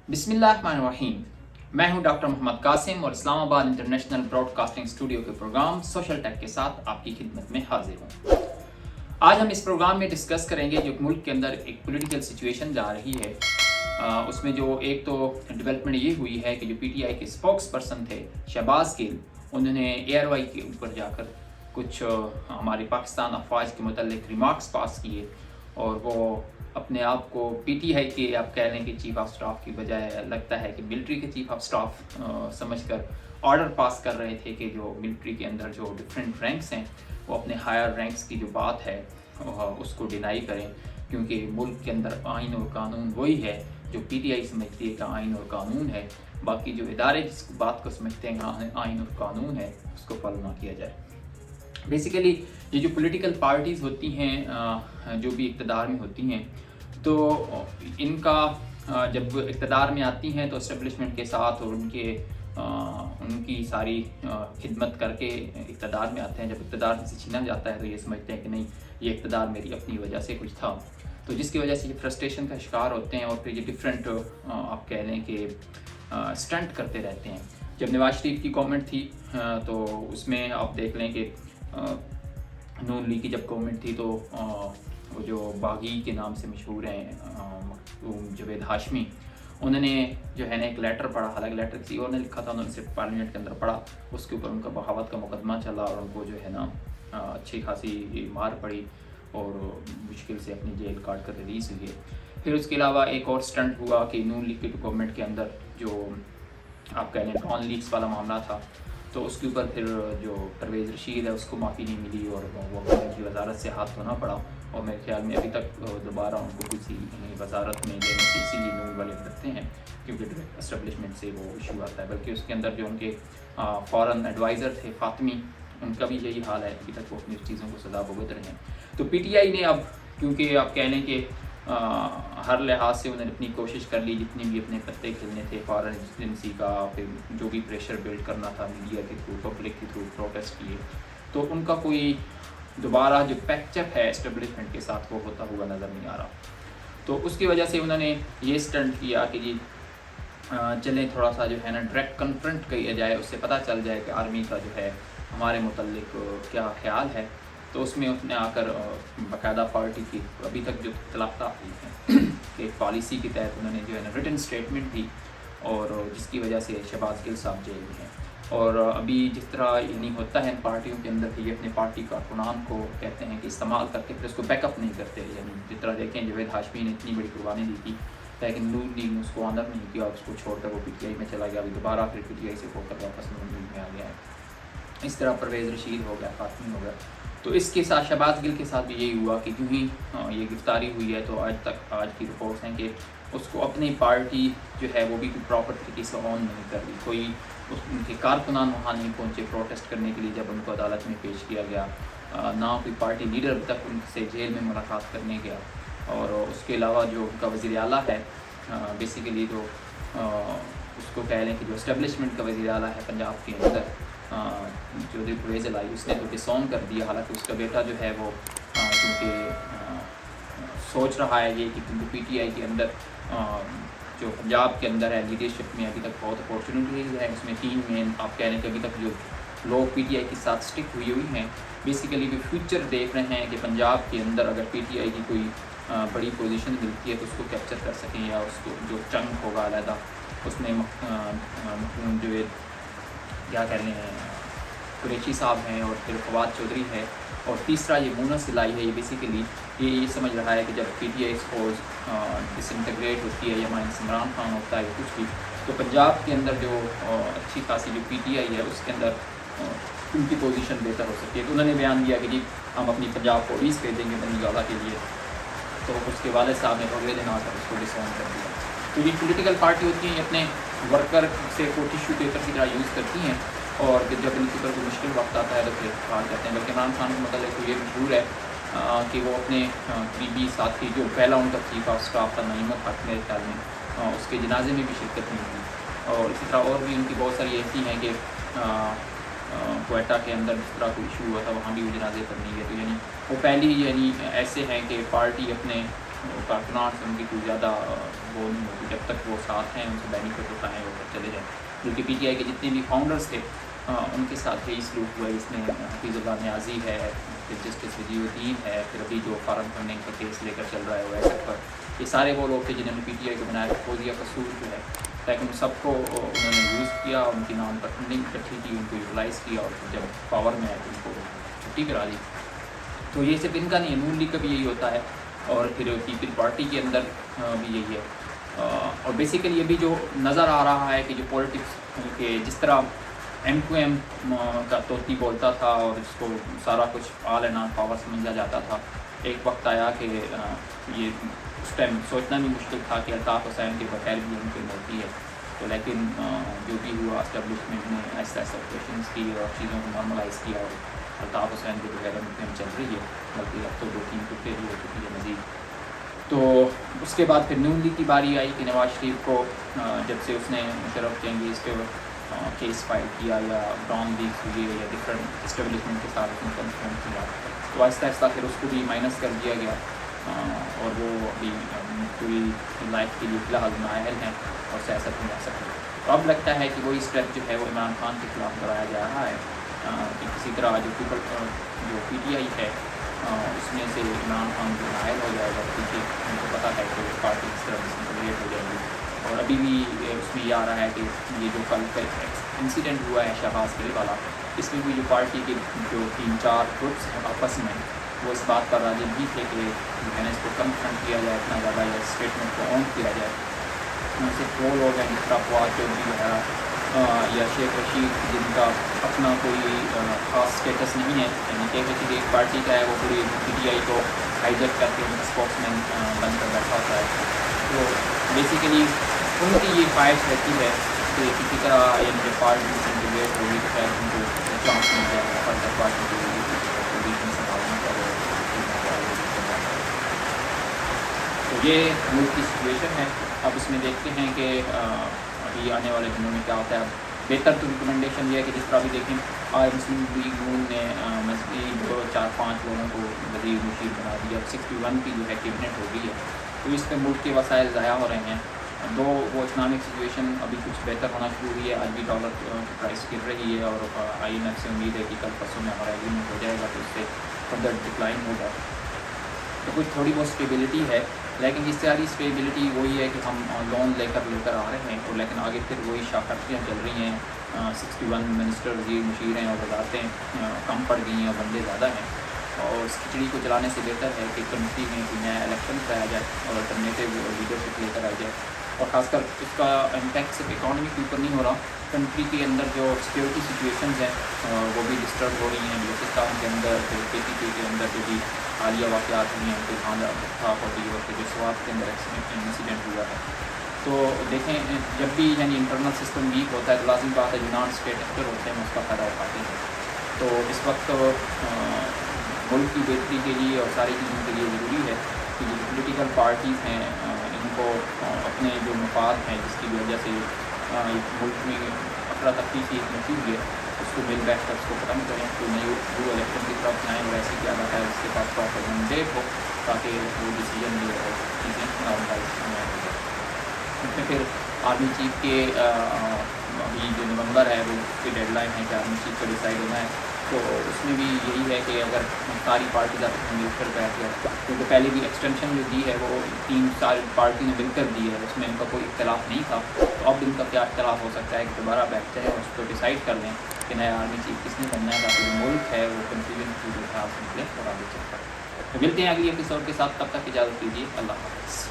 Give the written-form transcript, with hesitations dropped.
बिस्मिल्लाहिर्रहमानिर्रहीम। मैं हूं डॉक्टर मोहम्मद कासिम और इस्लामाबाद इंटरनेशनल ब्रॉडकास्टिंग स्टूडियो के प्रोग्राम सोशल टेक के साथ आपकी खिदमत में हाजिर हूं। आज हम इस प्रोग्राम में डिस्कस करेंगे जो मुल्क के अंदर एक पॉलिटिकल सिचुएशन जा रही है। उसमें जो एक तो डेवलपमेंट ये हुई है कि जो पीटीआई के स्पोक्स पर्सन थे शहबाज गिल, उन्होंने एयरवाई के ऊपर जाकर कुछ हमारे पाकिस्तान अफवाज के मुतल्लिक रिमार्क्स पास किए और वो अपने आप को पीटीआई के आप कह लें कि चीफ ऑफ स्टाफ की बजाय लगता है कि मिलिट्री के चीफ ऑफ स्टाफ समझकर ऑर्डर पास कर रहे थे कि जो मिलिट्री के अंदर जो डिफरेंट रैंक्स हैं वो अपने हायर रैंक्स की जो बात है उसको डिनाई करें, क्योंकि मुल्क के अंदर आइन और कानून वही है जो पीटीआई समझती है कि आइन और कानून है। बाकी जो इदारे जिस बात को समझते हैं आइन और कानून है उसको फॉलो ना किया जाए। बेसिकली ये जो पॉलिटिकल पार्टीज़ होती हैं जो भी इक़्तिदार में होती हैं, तो इनका जब इक़्तिदार में आती हैं तो एस्टेब्लिशमेंट के साथ और उनकी सारी खिदमत करके इक़्तिदार में आते हैं। जब इक़्तिदार से छीना जाता है तो ये समझते हैं कि नहीं, ये इक़्तिदार मेरी अपनी वजह से कुछ था, तो जिसकी वजह से ये फ्रस्ट्रेशन का शिकार होते हैं और फिर ये डिफरेंट आप कह लें कि स्टंट करते रहते हैं। जब नवाज शरीफ की गवर्नमेंट थी तो उसमें आप देख लें कि नून लीग की जब गवर्नमेंट थी तो वो जो बागी के नाम से मशहूर हैं जवेद हाशमी, उन्होंने जो है ना एक लेटर पढ़ा, हालांकि लेटर किसी और ने लिखा था, उन्होंने सिर्फ पार्लियामेंट के अंदर पढ़ा, उसके ऊपर उनका बगावत का मुकदमा चला और उनको जो है ना अच्छी खासी मार पड़ी और मुश्किल से अपनी जेल काट कर रिलीज़ हुई है। फिर उसके अलावा एक और स्टंट हुआ कि नून लीग की गवर्नमेंट के अंदर जो आप कह लें नॉन लीग्स वाला मामला था, तो उसके ऊपर फिर जो परवेज़ रशीद है उसको माफ़ी नहीं मिली और वो की वजारत से हाथ धोना पड़ा और मेरे ख्याल में अभी तक दोबारा उनको किसी वजारत में लेने से इसीलिए नून वाले करते हैं क्योंकि डायरेक्ट एस्टेब्लिशमेंट से वो इशू आता है। बल्कि उसके अंदर जो उनके फॉरेन एडवाइज़र थे फातिमी, उनका भी यही हाल है, अभी तक वो अपनी चीज़ों को सजा भुगत रहे हैं। तो पीटीआई ने अब क्योंकि आप कह लें कि हर लिहाज से उन्होंने अपनी कोशिश कर ली, जितने भी अपने पत्ते खेलने थे फॉरेन एजेंसी का, फिर जो भी प्रेशर बिल्ड करना था मीडिया के थ्रू, पब्लिक के थ्रू प्रोटेस्ट किए, तो उनका कोई दोबारा जो पैचअप है एस्टेब्लिशमेंट के साथ वो होता हुआ नज़र नहीं आ रहा। तो उसकी वजह से उन्होंने ये स्टंट किया कि जी चलें थोड़ा सा जो है ना डायरेक्ट कन्फ्रंट किया जाए, उससे पता चल जाए कि आर्मी का जो है हमारे मुतल्लिक क्या ख्याल है। तो उसमें उसने आकर बाकायदा पार्टी की अभी तक जो इख्तलाफात हुई हैं एक पॉलिसी के तहत उन्होंने जो है ना रिटन स्टेटमेंट दी और जिसकी वजह से शहबाज गिल साहब जेल में हैं। और अभी जिस तरह नहीं होता है इन पार्टियों के अंदर कि ये अपनी पार्टी कारकुनान को कहते हैं कि इस्तेमाल करके फिर उसको बैकअप नहीं करते, यानी जिस तरह देखें जवेद हाशमी ने इतनी बड़ी कुर्बानी दी थी लेकिन नून लीग ने उसको ऑनर नहीं किया, उसको छोड़कर वो पीटीआई में चला गया, अभी दोबारा फिर पीटीआई से होकर वापस नून लीग में आ गया है। इस तरह परवेज़ रशीद हो गया, फातिमी हो गया। तो इसके साथ शहबाज गिल के साथ भी यही हुआ कि यूँ ही ये गिरफ्तारी हुई है तो आज की रिपोर्ट्स हैं कि उसको अपनी पार्टी जो है वो भी प्रॉपर तरीके से ऑन नहीं कर रही, कोई उनके कारकुनान वहाँ नहीं पहुँचे प्रोटेस्ट करने के लिए जब उनको अदालत में पेश किया गया, ना कोई पार्टी लीडर अभी तक उनसे जेल में मुलाकात करने गया। और उसके अलावा जो उनका वज़ीर आला है बेसिकली जो उसको कह लें कि जो एस्टेब्लिशमेंट का वज़ीर आला है पंजाब के अंदर चौधरी परवेज़ लाई, उसने तो डिसॉन कर दिया। हालांकि उसका बेटा जो है वो क्योंकि सोच रहा है ये कि क्योंकि पीटीआई के अंदर जो पंजाब के अंदर है लीडरशिप में अभी तक बहुत अपॉर्चुनिटीज़ हैं, उसमें टीम में आप कह लें कि अभी तक जो लोग पीटीआई के साथ स्टिक हुई हैं बेसिकली भी फ्यूचर देख रहे हैं कि पंजाब के अंदर अगर पीटीआई की कोई बड़ी पोजीशन मिलती है तो उसको कैप्चर कर सकें या उसको जो चंक होगा अलहदा उसमें जो क्या कह रहे हैं कुरैशी साहब हैं और फिर फवाद चौधरी है और तीसरा ये मूना सिलाई है। ये बेसिकली ये समझ रहा है कि जब पीटीआई फोर्स डिसइंटीग्रेट होती है या माइनस इमरान खान होता है कुछ भी, तो पंजाब के अंदर जो अच्छी खासी जो पीटीआई है उसके अंदर उनकी पोजीशन बेहतर हो सकती है। तो उन्होंने बयान दिया कि जी हम अपनी पंजाब पुलिस भेजेंगे बनीवाला के लिए, तो उसके वालिद साहब ने अगले दिन आकर उसको डिसऑन कर दिया। तो ये पॉलिटिकल पार्टी होती हैं अपने वर्कर से को टिश्यू पेपर की तरह यूज़ करती हैं और जब इनके ऊपर कोई मुश्किल वक्त आता है तो फिर हार करते हैं। बल्कि इमरान खान का मतलब तो ये मशहूर है कि वो अपने करीबी साथी जो पहला उनका चीफ ऑफ स्टाफ था नईम हक मेरे ख्याल में उसके जनाजे में भी शिरकत नहीं की। और इसी तरह और भी उनकी बहुत सारी ऐसी हैं कि क्वेटा के अंदर जिस तरह कोई इशू हुआ था वहाँ भी वो जनाजे पर नहीं है। तो यानी वो पहली यानी ऐसे हैं कि पार्टी अपने कारकुनान से उनकी कोई ज़्यादा वो नहीं होती, जब तक वो साथ हैं उनसे बेनिफिट उठाएँ और चले जाएँ। बल्कि PTI के जितने भी फाउंडर्स थे उनके साथ यही सलूक हुआ। इसमें हफीज़ुल्लाह नियाज़ी है, फिर जस्टिस वजीउद्दीन है, फिर अभी जो फार्म फंडिंग का केस लेकर चल रहा है वैसे पर, ये सारे वो लोग थे जिन्होंने PTI को बनाया, खोदिया कसूर जो है, लेकिन सबको उन्होंने यूज़ किया, उनकी नाम पर फंडिंग इकट्ठी की, उनको यूटिलाइज़ किया और जब पावर में आए तो उनको छुट्टी करा दी। तो ये सिर्फ इनका नहीं है, नून लीग का भी यही होता है और फिर पीपल पार्टी के अंदर भी यही है। और बेसिकली अभी जो नज़र आ रहा है कि जो पॉलिटिक्स के जिस तरह M2M का तोती बोलता था और इसको सारा कुछ ऑल एंड ऑल पावर समझा जाता था, एक वक्त आया कि ये उस टाइम सोचना भी मुश्किल था कि अल्ताफ़ हुसैन के बगैर भी उनकी मर्जी है। तो लेकिन जो भी हुआ एस्टेब्लिशमेंट ने ऐसा ऐसा ऑपरेशन की और चीज़ों को नॉर्मलाइज़ किया और अल्ताफ़ हुसैन के बगैर M2M चल रही है, बल्कि अब तो 2-3 टुकड़े भी हो चुकी है मज़ीद। तो उसके बाद फिर नून लीग की बारी आई कि नवाज शरीफ को जब से उसने मुशर्रफ जहांगीर पे केस फाइल किया या ब्राउन लीग हुई या डिफरेंट एस्टेब्लिशमेंट के साथ उसने कन्फ्रंट किया, तो आहिस्ता आहिस्ता फिर उसको भी माइनस कर दिया गया और वो अभी पूरी लाइफ के लिए फ़िलहाल नाअहल हैं और सियासत में जा सकते हैं। तो अब लगता है कि वही स्टेप जो है वो इमरान खान के खिलाफ कराया जा रहा है कि किसी तरह जो PTI है उसमें से इमरान खान जो नाअहल हो जाएगा, क्योंकि उनको पता है कि पार्टी किस तरह डिसइंटीग्रेट हो जाएगी। और अभी भी उसमें ये आ रहा है कि ये जो कल का इंसिडेंट हुआ है शहबाज गिल वाला, इसमें भी जो पार्टी के जो 3-4 ग्रुप्स हैं आपस में वो इस बात पर राजी नहीं थे कि मैंने इसको कन्फ्रंट किया जाए इतना ज़्यादा या स्टेटमेंट को ऑन किया जाए। सिर्फ वो लोग हैं जिस तरह फवाद चौधरी वगैरह या शेख रशीद जिनका अपना कोई ख़ास स्टेटस नहीं है, यानी कि किसी एक पार्टी का है वो पूरी PTI को हाईजैक करके स्पोक्समैन बनकर बैठा होता है। तो बेसिकली उनकी ये ख्वाहिश रहती है कि किसी तरह यानी पार्टी इंटीग्रेट होगी तो शायद उनको चांस मिल जाएगा फर्दर पार्टी को पोजीशन संभालने का। तो ये मुल्क की सिचुएशन है। अब इसमें देखते हैं कि अभी आने वाले दिनों में क्या होता है। अब बेहतर तो रिकमेंडेशन ये है कि जिस तरह भी देखें आज मुस्लिम लीग नून ने मज़ीद 4-5 लोगों को वज़ीर मुशीर बना दिया, 61 की जो है कैबिनेट हो गई है। तो इस पर मुल्क के वसाइल ज़ाया हो रहे हैं। दो वो इकनॉमिक सिचुएशन अभी कुछ बेहतर होना शुरू हुई है, आज भी डॉलर की प्राइस गिर रही है और IMF से उम्मीद है कि कल परसों में हमारा एग्रीमेंट हो जाएगा तो उससे फर्दर डिक्लाइन होगा। तो कुछ थोड़ी बहुत स्टेबिलिटी है, लेकिन इससे सारी स्टेबिलिटी वही है कि हम लोन लेकर आ रहे हैं और लेकिन आगे फिर वही शाखर्तियाँ चल रही हैं। 61 मिनिस्टर वज़ीर मुशीर हैं और वजारतें कम पड़ गई हैं और बंदे ज़्यादा हैं। और इस खिचड़ी को चलाने से बेहतर है कि कंट्री में कोई नया इलेक्शन कराया जाए और अल्टरनेटिव लीडरशिप लेकर आ जाए। और ख़ासकर इसका इम्पैक्ट सिर्फ इकॉनमी के ऊपर नहीं हो रहा, कंट्री के अंदर जो सिक्योरिटी सिचुएशंस हैं वो भी डिस्टर्ब हो रही हैं। बलूचिस्तान के अंदर फिर KPK के अंदर जो भी हालिया वाक़यात हुई हैं, फिर खाना था होती और फिर जो स्वात के अंदर इंसिडेंट हुआ है। तो देखें जब भी यानी इंटरनल सिस्टम वीक होता है तो लाज़िम बात है जो नॉन स्टेट एक्टर होते हैं उसका फ़ायदा उठाते हैं। तो इस वक्त मुल्क की बेहतरी के लिए और सारी चीज़ों के लिए ज़रूरी है कि जो पॉलिटिकल पार्टीज़ हैं इनको अपने जो मफाद हैं जिसकी वजह से मुल्क में अफरा तफरी सी मची हुई है उसको मिल बैठ कर उसको ख़त्म करें। तो नई जो इलेक्शन की तरफ जाएँ और ऐसी क्या है उसके पास प्रॉपर मैंडेट हो ताकि वो डिसीजन ले और चीज़ें नॉर्मलाइज हो जाए। उसमें फिर आर्मी चीफ के अभी जो नवंबर है वो उसकी डेडलाइन है कि आर्मी चीफ को डिसाइड होना है। तो उसमें भी यही है कि अगर सारी पार्टी आपस में मिलकर बैठ गया, क्योंकि पहले भी एक्सटेंशन जो दी है वो 3 साल पार्टी ने मिलकर दी है, उसमें इनका कोई इख्तलाफ नहीं था। तो अब इनका क्या इख्तलाफ हो सकता है कि दोबारा बैठ जाए और उसको डिसाइड कर लें कि नया आर्मी चीफ किसने बनना है ताकि जो मुल्क है वो कंफ्यूजन के हिसाब से निकले और आगे चल पाए। तो मिलते हैं अगली एपिसोड के साथ, तब तक इजाज़त दीजिए। अल्लाह हाफ़िज़।